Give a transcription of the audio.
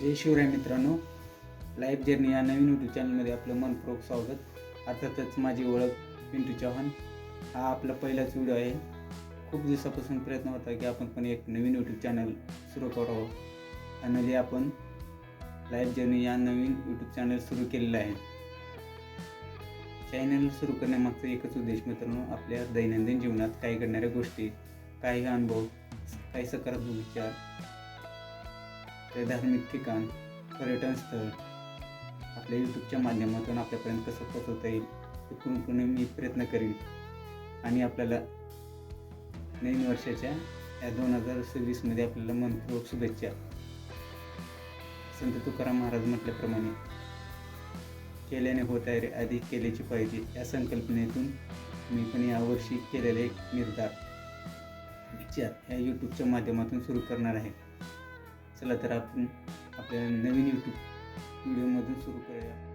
जय शिवराय मित्रांनो, life journey या नवीन YouTube चॅनलमध्ये आपलं मनपूर्वक स्वागत. अर्थातच माझी ओळख पिंटू चव्हाण. हा आपला पहिलाच व्हिडिओ आहे. खूप दिवसापासून प्रयत्न होता की आपण पण एक नवीन यूट्यूब चॅनल सुरू करावं. आणि आपण लाईफ जर्नी या नवीन यूट्यूब चॅनल सुरू केलेलं आहे. चॅनल सुरू करण्यामागचा एकच उद्देश मित्रांनो, आपल्या दैनंदिन जीवनात काही घडणाऱ्या गोष्टी, काही अनुभव, काही सकारात्मक विचार, ते धार्मिक ठिकाण, पर्यटन स्थळ आपल्या यूट्यूबच्या माध्यमातून आपल्यापर्यंत कसं पोहोचवता येईल हे पूर्णपणे मी प्रयत्न करीन. आणि आपल्याला नवीन वर्षाच्या या 2026मध्ये आपल्याला मनपूर्वक शुभेच्छा. संत तुकाराम महाराज म्हटल्याप्रमाणे केल्याने होत आहे रे अधिक केल्याची पाहिजे, या संकल्पनेतून मी पण यावर्षी केलेले एक निर्धार विचार या यूट्यूबच्या माध्यमातून सुरू करणार आहे. चला तर आपण आपल्या नवीन यूट्यूब व्हिडिओमधून सुरू करूया.